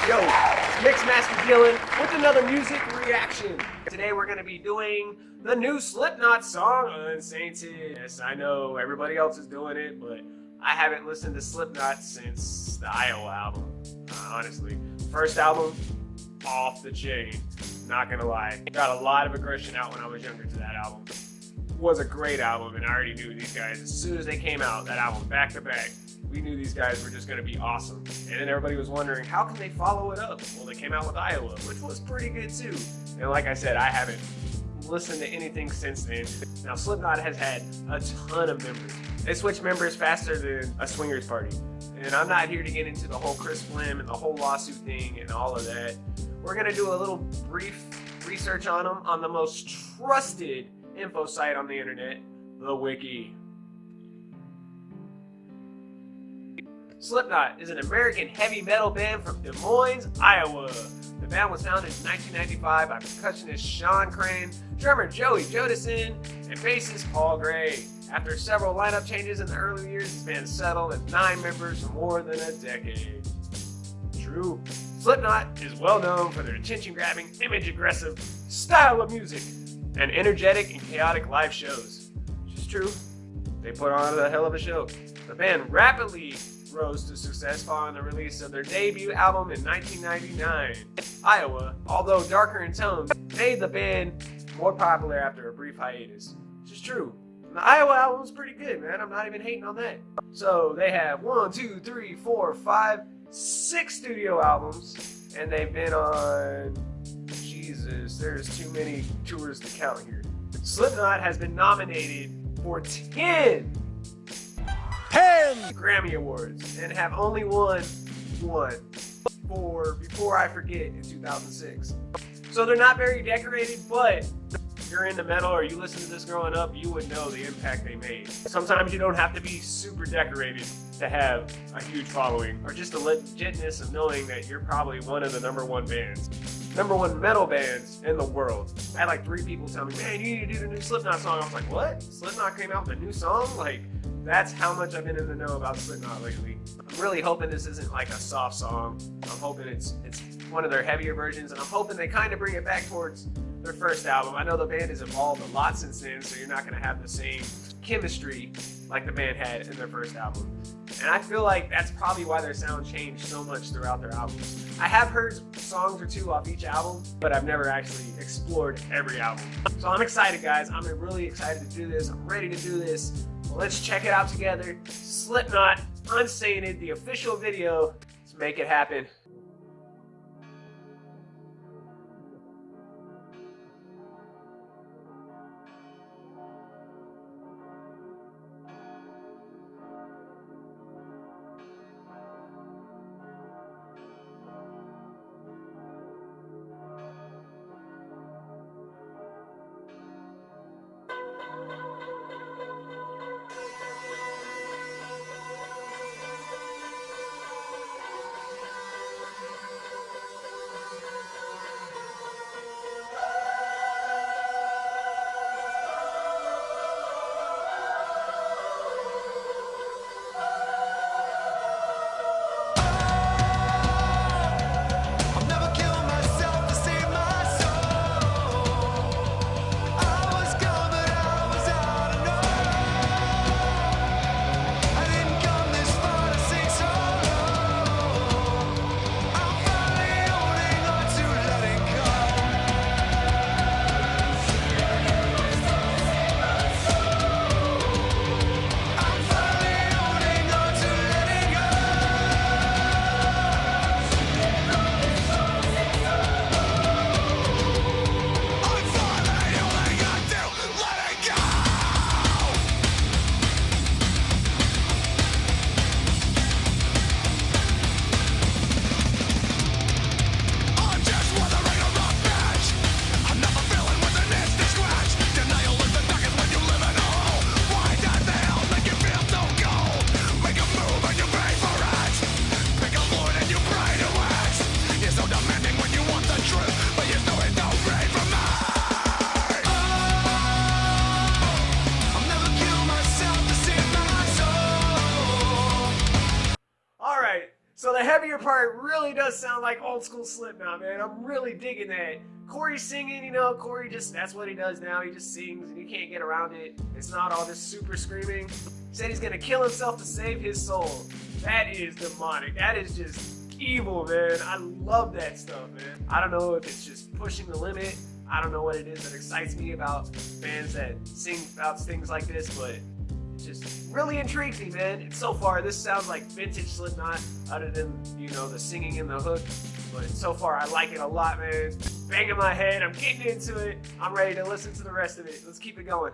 Yo, it's Mixmaster Dylan with another music reaction. Today we're going to be doing the new Slipknot song, Unsainted. Yes, I know everybody else is doing it, but I haven't listened to Slipknot since the Iowa album, honestly. First album, off the chain, not gonna lie. Got a lot of aggression out when I was younger to that album. Was a great album, and I already knew these guys as soon as they came out, that album back to back. We knew these guys were just going to be awesome. And then everybody was wondering, how can they follow it up? Well, they came out with Iowa, which was pretty good too. And like I said, I haven't listened to anything since then. Now, Slipknot has had a ton of members. They switch members faster than a swingers party. And I'm not here to get into the whole Chris Flim and the whole lawsuit thing and all of that. We're going to do a little brief research on them on the most trusted info site on the internet, the Wiki. Slipknot is an American heavy metal band from Des Moines, Iowa. The band was founded in 1995 by percussionist Sean Crane, drummer Joey Jodison, and bassist Paul Gray. After several lineup changes in the early years, the band settled at 9 members for more than a decade. True. Slipknot is well known for their attention-grabbing, image-aggressive style of music and energetic and chaotic live shows. Which is true. They put on a hell of a show. The band rapidly rose to success following the release of their debut album in 1999. Iowa, although darker in tone, made the band more popular after a brief hiatus. Which is true. And the Iowa album was pretty good, man. I'm not even hating on that. So they have 6 studio albums, and they've been on, Jesus, there's too many tours to count here. Slipknot has been nominated for 10 Grammy Awards and have only won one for Before I Forget in 2006. So they're not very decorated, but if you're into metal or you listen to this growing up, you would know the impact they made. Sometimes you don't have to be super decorated to have a huge following, or just the legitness of knowing that you're probably one of the #1 bands. #1 metal bands in the world. I had like 3 people tell me, man, you need to do the new Slipknot song. I was like, what? Slipknot came out with a new song? Like, that's how much I've been in the know about Slipknot lately. I'm really hoping this isn't like a soft song. I'm hoping it's one of their heavier versions, and I'm hoping they kind of bring it back towards their first album. I know the band has evolved a lot since then, so you're not going to have the same chemistry like the band had in their first album. And I feel like that's probably why their sound changed so much throughout their albums. I have heard songs or 2 off each album, but I've never actually explored every album. So I'm excited, guys. I'm really excited to do this. I'm ready to do this. Let's check it out together. Slipknot, Unsainted, the official video. Let's make it happen. earlier part really does sound like old school Slipknot, man. I'm really digging that. Corey singing, you know, Corey just, that's what he does now. He just sings and you can't get around it. It's not all this super screaming. He said he's gonna kill himself to save his soul. That is demonic. That is just evil, man. I love that stuff, man. I don't know if it's just pushing the limit. I don't know what it is that excites me about bands that sing about things like this, but it just really intrigues me, man. And so far, this sounds like vintage Slipknot, other than, you know, the singing in the hook. But so far, I like it a lot, man. Banging my head, I'm getting into it. I'm ready to listen to the rest of it. Let's keep it going.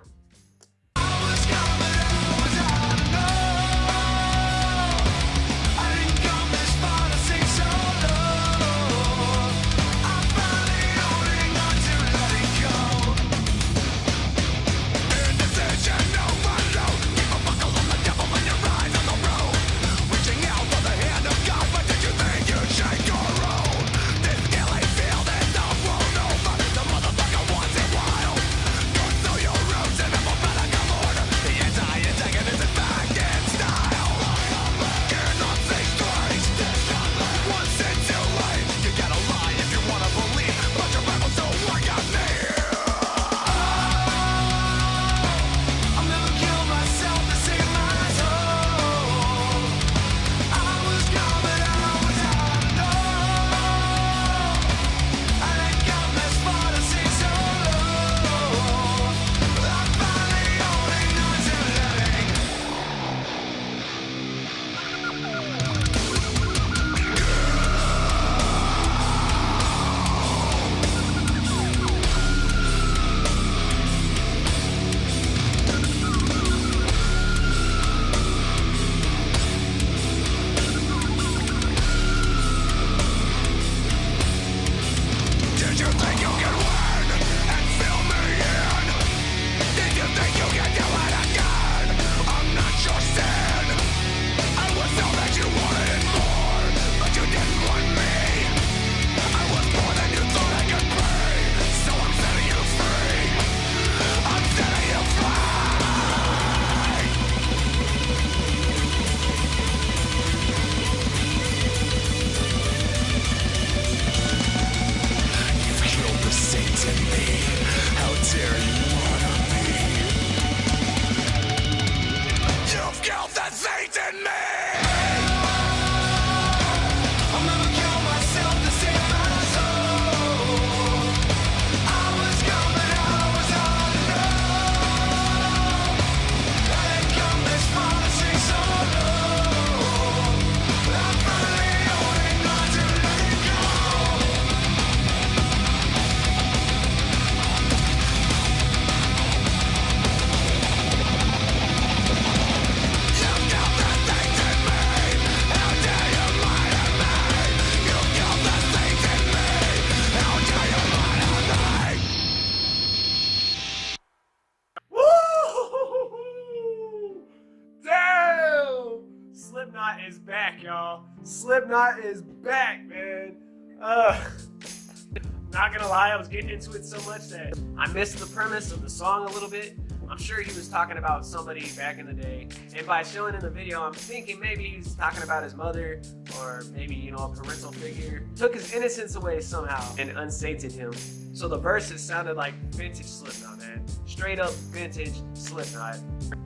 Slipknot is back, y'all. Slipknot is back, man. Not gonna lie, I was getting into it so much that I missed the premise of the song a little bit. I'm sure he was talking about somebody back in the day, and by showing in the video, I'm thinking maybe he's talking about his mother, or maybe, you know, a parental figure. Took his innocence away somehow and unsainted him. So the verses sounded like vintage Slipknot, man. Straight up vintage Slipknot.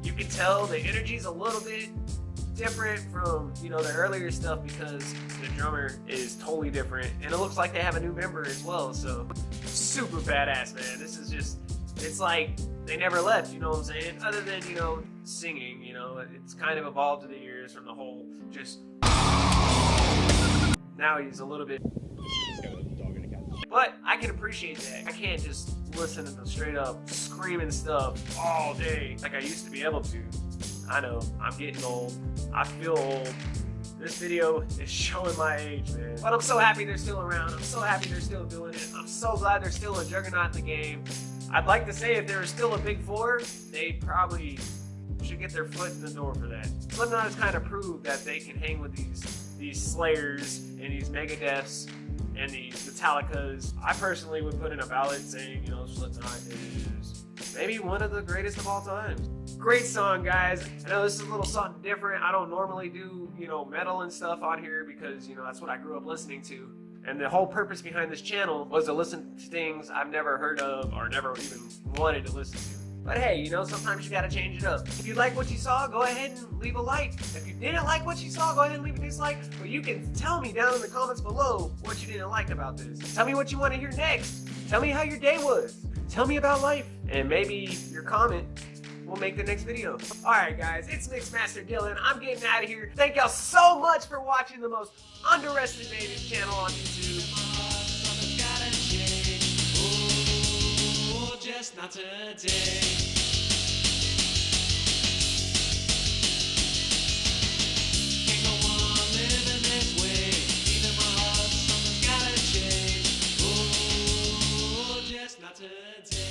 You can tell the energy's a little bit different from, you know, the earlier stuff because the drummer is totally different, and it looks like they have a new member as well. So super badass, man. This is just, it's like they never left, you know what I'm saying? Other than, you know, singing, you know, it's kind of evolved to the ears from the whole just. Now he's a little bit. He's got a dog and a cat. But I can appreciate that. I can't just listen to the straight up screaming stuff all day like I used to be able to. I know, I'm getting old. I feel old. This video is showing my age, man. But I'm so happy they're still around. I'm so happy they're still doing it. I'm so glad they're still a juggernaut in the game. I'd like to say if there was still a big four, they probably should get their foot in the door for that. Slipknot has kind of proved that they can hang with these Slayers and these Megadeths and these Metallicas. I personally would put in a ballot saying, you know, Slipknot is maybe one of the greatest of all time. Great song, guys. I know this is a little something different. I don't normally do, metal and stuff on here because, that's what I grew up listening to. And the whole purpose behind this channel was to listen to things I've never heard of or never even wanted to listen to. But hey, sometimes you gotta change it up. If you like what you saw, go ahead and leave a like. If you didn't like what you saw, go ahead and leave a dislike. But you can tell me down in the comments below what you didn't like about this. Tell me what you want to hear next. Tell me how your day was. Tell me about life. And maybe your comment will make the next video. Alright guys, it's Mixmaster Dylan. I'm getting out of here. Thank y'all so much for watching the most underestimated channel on YouTube. Oh, just not today. Can't go on living this way. Even my heart, something's gotta change. Oh, just not today.